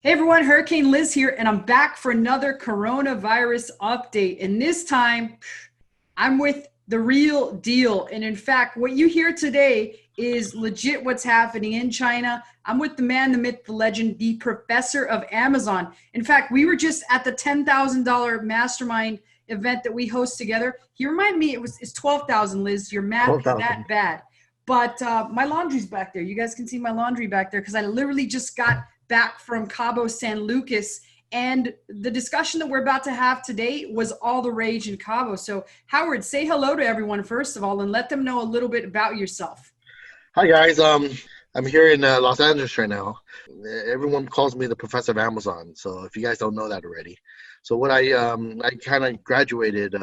Hey everyone, Hurricane Liz here, and I'm back for another coronavirus update. And this time, I'm with the real deal. And in fact, what you hear today is legit what's happening in China. I'm with the man, the myth, the legend, the professor of Amazon. In fact, we were just at the $10,000 mastermind event that we host together. He reminded me it's 12,000, Liz. Your math is that 12,000. bad. But my laundry's back there. You guys can see my laundry back there because I literally just got back from Cabo San Lucas. And the discussion that we're about to have today was all the rage in Cabo. So Howard, say hello to everyone first of all, and let them know a little bit about yourself. Hi guys. I'm here in Los Angeles right now. Everyone calls me the professor of Amazon. So if you guys don't know that already, so what I kind of graduated,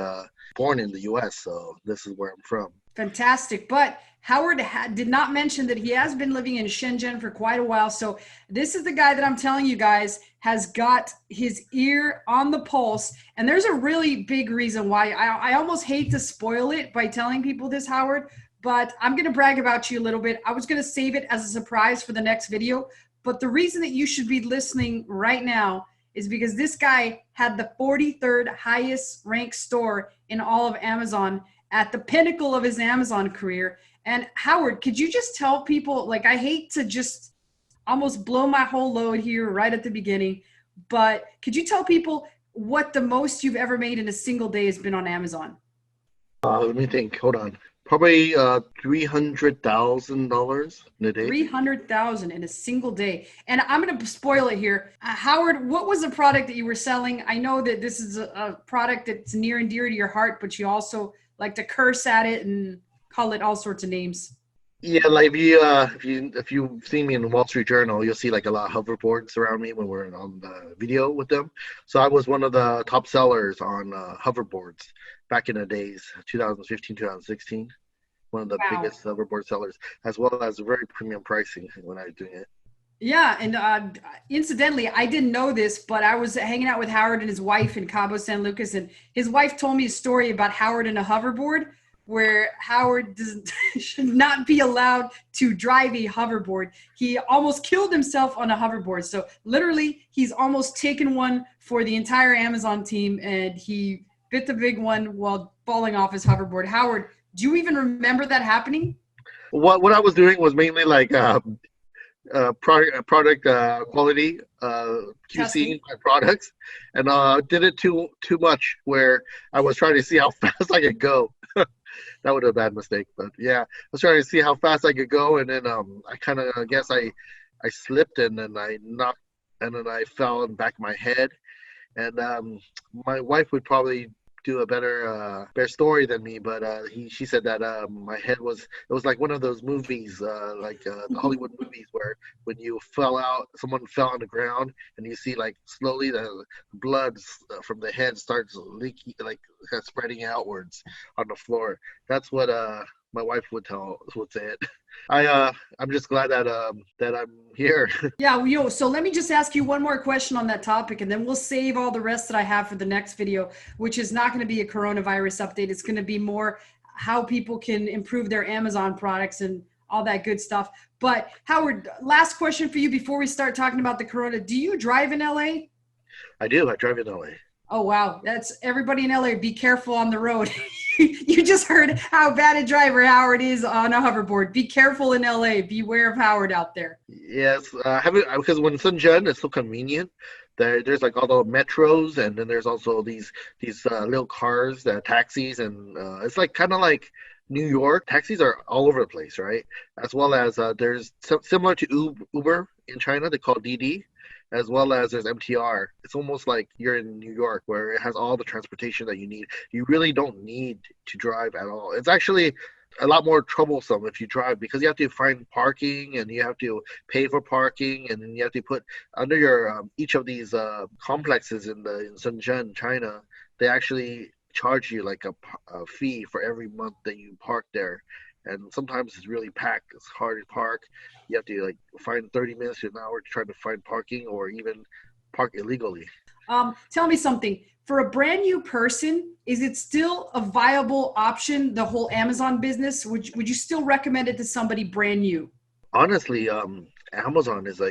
born in the U.S. So this is where I'm from. Fantastic. But Howard did not mention that he has been living in Shenzhen for quite a while. So this is the guy that I'm telling you guys has got his ear on the pulse. And there's a really big reason why. I almost hate to spoil it by telling people this, Howard, but I'm going to brag about you a little bit. I was going to save it as a surprise for the next video. But the reason that you should be listening right now is because this guy had the 43rd highest ranked store in all of Amazon at the pinnacle of his Amazon career. And Howard, could you just tell people, like, I hate to just almost blow my whole load here right at the beginning, but could you tell people what the most you've ever made in a single day has been on Amazon? Let me think. Hold on. Probably $300,000 in a day. 300,000 in a single day. And I'm going to spoil it here. Howard, what was the product that you were selling? I know that this is a product that's near and dear to your heart, but you also like to curse at it and call it all sorts of names. Yeah, like if you see me in the Wall Street Journal, you'll see like a lot of hoverboards around me when we're on the video with them. So I was one of the top sellers on hoverboards back in the days, 2015, 2016. One of the Wow. biggest hoverboard sellers, as well as very premium pricing when I was doing it. Yeah, and incidentally, I didn't know this, but I was hanging out with Howard and his wife in Cabo San Lucas, and his wife told me a story about Howard and a hoverboard, where Howard should not be allowed to drive a hoverboard. He almost killed himself on a hoverboard. So literally, he's almost taken one for the entire Amazon team, and he bit the big one while falling off his hoverboard. Howard, do you even remember that happening? What I was doing was mainly like product quality, Testing. QCing my products, and did it too much where I was trying to see how fast I could go. That would have been a bad mistake, but yeah, I was trying to see how fast I could go, and then I kind of, I guess I slipped, and then I knocked, and then I fell on the back of my head, and my wife would probably do a better story than me, but she said that my head was like one of those movies, the Hollywood movies where when you fell out, someone fell on the ground, and you see like slowly the blood from the head starts leaking, like spreading outwards on the floor. That's what my wife would say it. I'm just glad that I'm here. Yeah, so let me just ask you one more question on that topic, and then we'll save all the rest that I have for the next video, which is not going to be a coronavirus update. It's going to be more how people can improve their Amazon products and all that good stuff. But Howard, last question for you before we start talking about the corona. Do you drive in LA? I do. I drive in LA. Oh, wow. That's everybody in LA. Be careful on the road. You just heard how bad a driver Howard is on a hoverboard. Be careful in LA. Beware of Howard out there. Yes, because when Shenzhen is so convenient, there's like all the metros, and then there's also these little cars, taxis, and it's like kind of like New York. Taxis are all over the place, right? As well as there's similar to Uber in China, they call DD, as well as there's MTR. It's almost like you're in New York where it has all the transportation that you need. You really don't need to drive at all. It's actually a lot more troublesome if you drive because you have to find parking and you have to pay for parking, and then you have to put under your each of these complexes in Shenzhen, China. They actually charge you like a fee for every month that you park there. And sometimes it's really packed. It's hard to park. You have to like find 30 minutes to an hour to try to find parking or even park illegally. Tell me something. For a brand new person, is it still a viable option, the whole Amazon business? Would you still recommend it to somebody brand new? Honestly, Amazon is a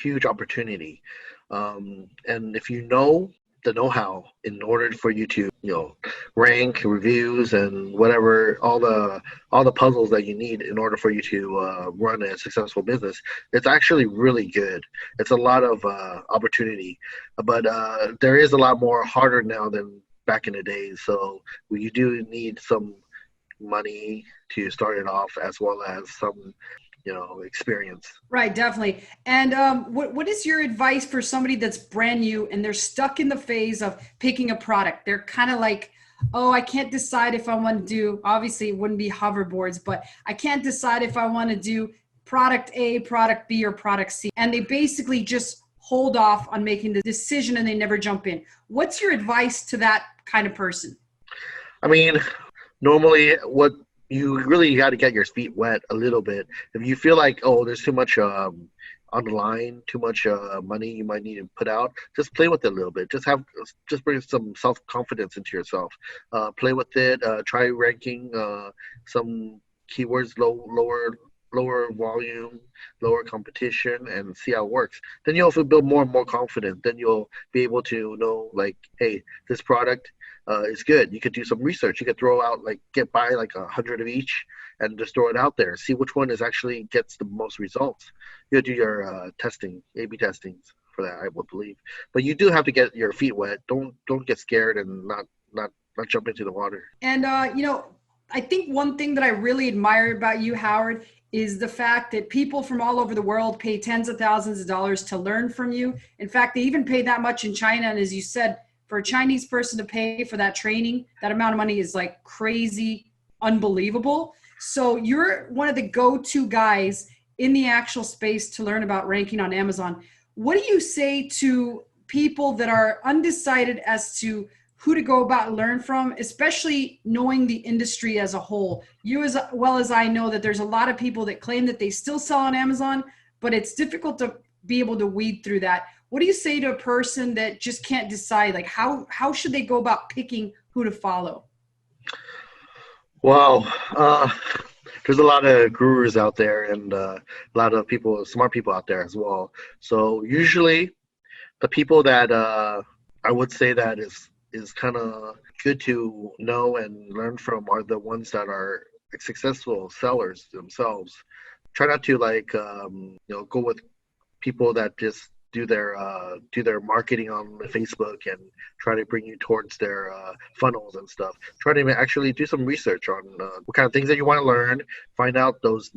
huge opportunity. And if you know the know-how in order for you to, rank reviews and whatever, all the puzzles that you need in order for you to run a successful business, it's actually really good. It's a lot of opportunity, but there is a lot more harder now than back in the days. So you do need some money to start it off, as well as some experience. Right, definitely. And what is your advice for somebody that's brand new and they're stuck in the phase of picking a product? They're kind of like, oh, I can't decide if I want to do, obviously it wouldn't be hoverboards, but I can't decide if I want to do product A, product B, or product C. And they basically just hold off on making the decision and they never jump in. What's your advice to that kind of person? I mean, normally what you really got to get your feet wet a little bit. If you feel like, oh, there's too much on the line, too much money you might need to put out, just play with it a little bit. Just bring some self-confidence into yourself. Play with it. Try ranking some keywords lower volume, lower competition, and see how it works. Then you'll build more and more confident. Then you'll be able to know, like, hey, this product is good. You could do some research. You could throw out, buy 100 of each and just throw it out there. See which one actually gets the most results. You'll do your testing, A/B testings for that, I would believe. But you do have to get your feet wet. Don't get scared and not jump into the water. And I think one thing that I really admire about you, Howard, is the fact that people from all over the world pay tens of thousands of dollars to learn from you. In fact, they even pay that much in China. And as you said, for a Chinese person to pay for that training, that amount of money is like crazy, unbelievable. So you're one of the go-to guys in the actual space to learn about ranking on Amazon. What do you say to people that are undecided as to who to go about and learn from, especially knowing the industry as a whole? You as well as I know that there's a lot of people that claim that they still sell on Amazon, but it's difficult to be able to weed through that. What do you say to a person that just can't decide? Like, how should they go about picking who to follow? Well, there's a lot of gurus out there, and a lot of smart people out there as well. So usually the people that I would say that is kind of good to know and learn from are the ones that are successful sellers themselves. Try not to go with people that just do their marketing on Facebook and try to bring you towards their funnels and stuff. Try to actually do some research on what kind of things that you want to learn. Find out those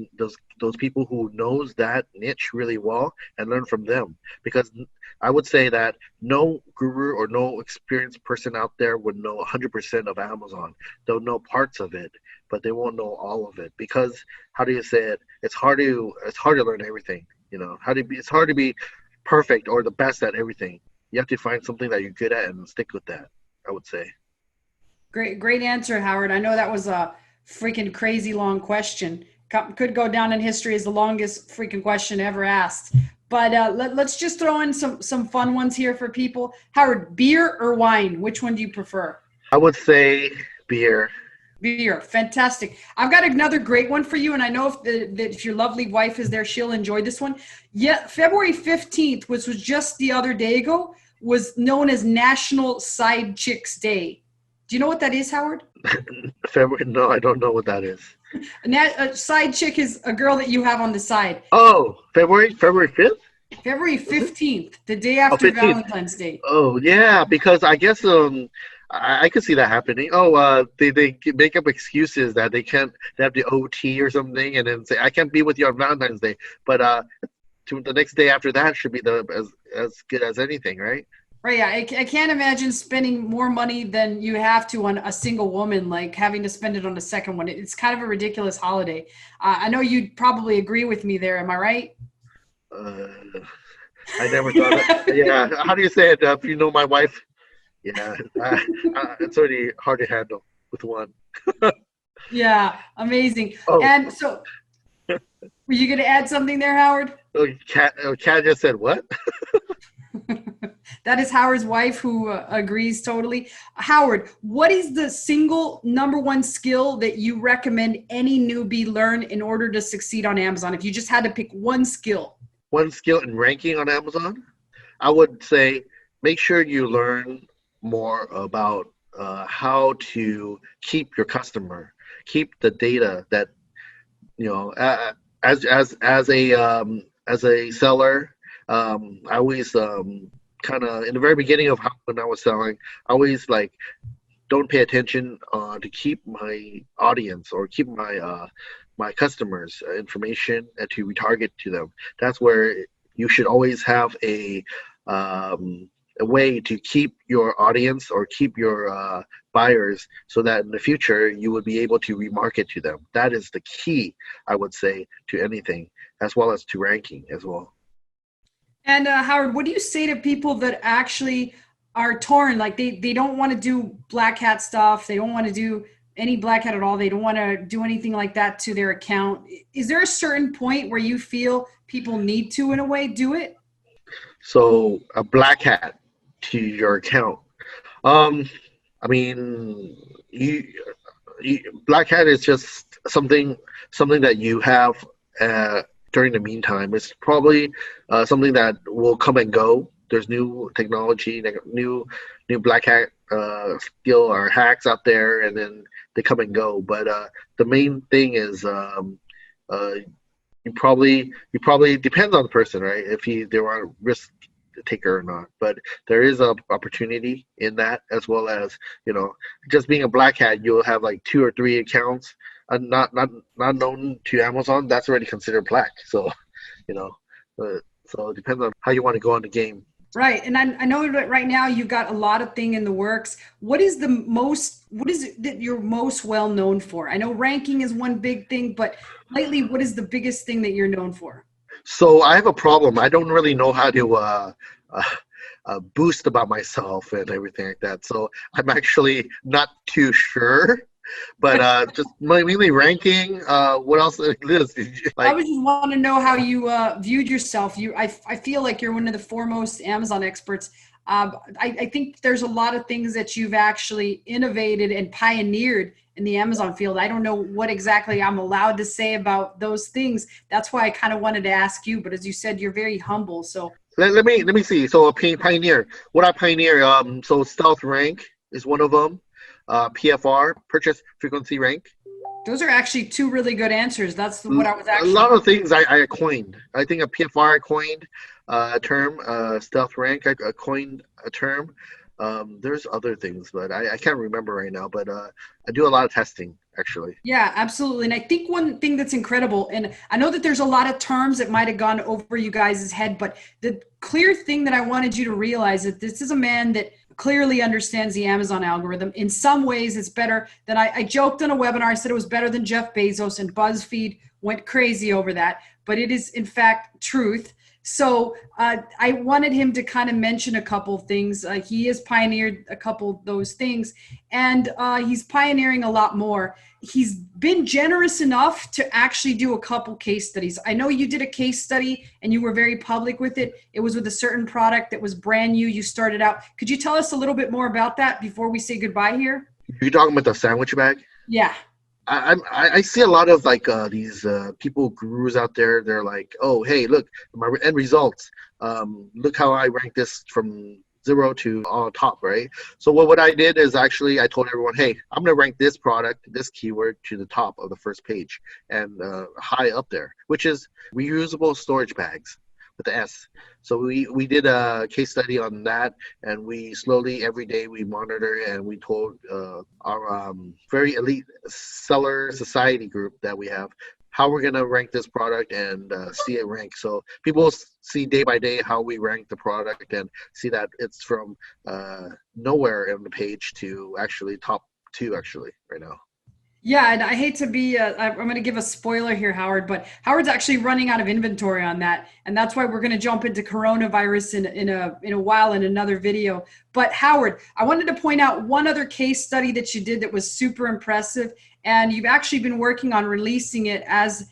people who knows that niche really well and learn from them. Because I would say that no guru or no experienced person out there would know 100% of Amazon. They'll know parts of it, but they won't know all of it. Because how do you say it? It's hard to learn everything. It's hard to be perfect or the best at everything. You have to find something that you're good at and stick with that, I would say. Great answer, Howard. I know that was a freaking crazy long question. Could go down in history as the longest freaking question ever asked. But let's just throw in some fun ones here for people. Howard, beer or wine? Which one do you prefer? I would say beer. Beer. Fantastic. I've got another great one for you. And I know if your lovely wife is there, she'll enjoy this one. Yeah, February 15th, which was just the other day ago, was known as National Side Chicks Day. Do you know what that is, Howard? February? No, I don't know what that is. A side chick is a girl that you have on the side. Oh, February 5th? February 15th, the day after Valentine's Day. Oh, yeah, because I guess I could see that happening. Oh, they make up excuses that they have the OT or something, and then say, I can't be with you on Valentine's Day. But the next day after that should be as good as anything, right? Right, yeah. I can't imagine spending more money than you have to on a single woman, like having to spend it on the second one. It's kind of a ridiculous holiday. I know you'd probably agree with me there. Am I right? I never thought of yeah. How do you say it? If you know my wife, yeah, it's already hard to handle with one. Yeah, amazing. Oh. And so, were you going to add something there, Howard? Oh, Kat just said what? That is Howard's wife, who agrees totally. Howard, what is the single number one skill that you recommend any newbie learn in order to succeed on Amazon? If you just had to pick one skill. one skill in ranking on Amazon, I would say make sure you learn more about how to keep your customer, keep the data that you know. As a seller, I always kind of in the very beginning of when I was selling, I always like don't pay attention to keep my audience or keep my customers information and to retarget to them. That's where you should always have a way to keep your audience or keep your buyers so that in the future you would be able to remarket to them. That is the key, I would say, to anything, as well as to ranking as well. And Howard, what do you say to people that actually are torn? Like they don't want to do black hat stuff. They don't want to do any black hat at all. They don't want to do anything like that to their account. Is there a certain point where you feel people need to, in a way, do it? So a black hat to your account. I mean, black hat is just something that you have during the meantime. It's probably something that will come and go. There's new technology, new black hat skill or hacks out there, and then they come and go. But the main thing is you probably depends on the person, right? If they want to risk taker or not. But there is a opportunity in that, as well as just being a black hat, you'll have like 2 or 3 accounts not known to Amazon. That's already considered black. So so it depends on how you want to go on the game. Right. And I know that right now you've got a lot of thing in the works. What is it that you're most well known for? I know ranking is one big thing, but lately, what is the biggest thing that you're known for? So I have a problem. I don't really know how to boost about myself and everything like that. So I'm actually not too sure. But just mainly ranking. What else? Liz, I would just want to know how you viewed yourself. I feel like you're one of the foremost Amazon experts. I think there's a lot of things that you've actually innovated and pioneered in the Amazon field. I don't know what exactly I'm allowed to say about those things. That's why I kind of wanted to ask you. But as you said, you're very humble. So let me see. So a pioneer. What I pioneer. So stealth rank is one of them. PFR, purchase frequency rank. Those are actually 2 really good answers. That's what I was actually. A lot of things I coined. I think a PFR I coined a term. Stealth rank I coined a term. There's other things, but I can't remember right now. But I do a lot of testing, actually. Yeah, absolutely. And I think one thing that's incredible, and I know that there's a lot of terms that might have gone over you guys' head, but the clear thing that I wanted you to realize that this is a man that clearly understands the Amazon algorithm. In some ways, it's better than I joked on a webinar. I said it was better than Jeff Bezos, and BuzzFeed went crazy over that. But it is, in fact, truth. So I wanted him to kind of mention a couple of things. He has pioneered a couple of those things, and he's pioneering a lot more. He's been generous enough to actually do a couple case studies. I know you did a case study and you were very public with it. It was with a certain product that was brand new. You started out. Could you tell us a little bit more about that before we say goodbye here? You're talking about the sandwich bag? Yeah. I see a lot of like these people gurus out there. They're like, oh, hey, look, my end results. Look how I rank this from 0 to on top, right? So what I did is actually I told everyone, hey, I'm going to rank this product, this keyword to the top of the first page and high up there, which is reusable storage bags with the S. So we did a case study on that, and we slowly every day we monitor and we told our very elite seller society group that we have how we're going to rank this product and see it rank. So people see day by day how we rank the product and see that it's from nowhere on the page to actually top 2 actually right now. Yeah, and I hate to be, I'm going to give a spoiler here, Howard, but Howard's actually running out of inventory on that. And that's why we're going to jump into coronavirus in a while in another video. But Howard, I wanted to point out one other case study that you did that was super impressive. And you've actually been working on releasing it as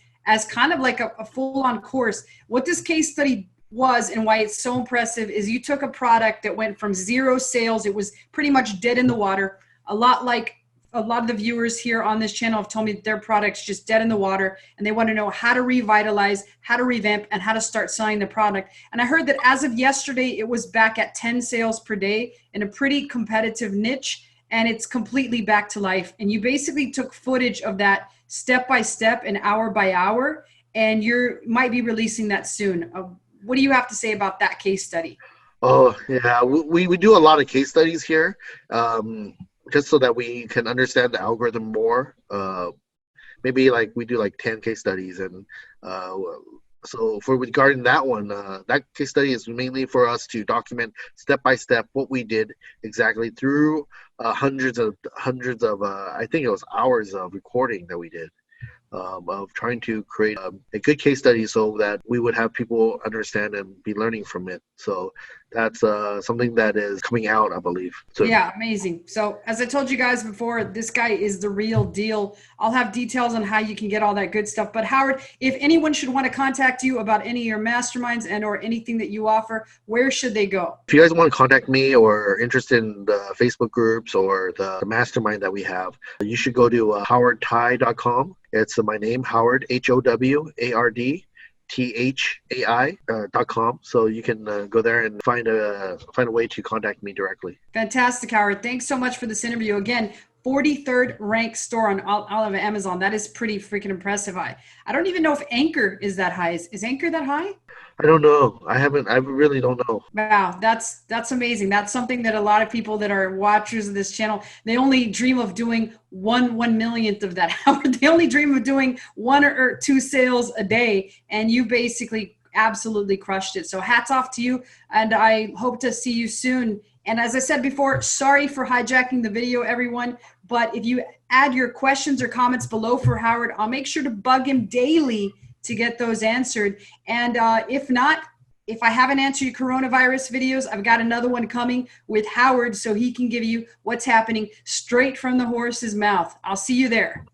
kind of like a full-on course. What this case study was and why it's so impressive is you took a product that went from 0 sales. It was pretty much dead in the water, a lot like a lot of the viewers here on this channel have told me that their product's just dead in the water, and they want to know how to revitalize, how to revamp, and how to start selling the product. And I heard that as of yesterday, it was back at 10 sales per day in a pretty competitive niche, and it's completely back to life. And you basically took footage of that step by step and hour by hour, and you might be releasing that soon. What do you have to say about that case study? Oh, yeah. We do a lot of case studies here, just so that we can understand the algorithm more. Maybe like we do like 10 case studies. And so for regarding that one, that case study is mainly for us to document step by step what we did exactly through hundreds of, I think it was hours of recording that we did. Of trying to create a good case study so that we would have people understand and be learning from it. So that's something that is coming out, I believe. So, yeah, amazing. So as I told you guys before, this guy is the real deal. I'll have details on how you can get all that good stuff. But Howard, if anyone should want to contact you about any of your masterminds and or anything that you offer, where should they go? if you guys want to contact me or are interested in the Facebook groups or the mastermind that we have, you should go to howardthai.com. It's my name, Howard, HOWARDTHAI.com. So you can go there and find a way to contact me directly. Fantastic, Howard. Thanks so much for this interview. Again, 43rd ranked store on all of Amazon. That is pretty freaking impressive. I don't even know if Anchor is that high. Is Anchor that high? I don't know. I really don't know. Wow, that's amazing. That's something that a lot of people that are watchers of this channel, they only dream of doing one millionth of that. Howard, they only dream of doing one or two sales a day, and you basically absolutely crushed it. So hats off to you, and I hope to see you soon. And as I said before, sorry for hijacking the video, everyone, but if you add your questions or comments below for Howard, I'll make sure to bug him daily to get those answered. And if not, if I haven't answered your coronavirus videos, I've got another one coming with Howard so he can give you what's happening straight from the horse's mouth. I'll see you there.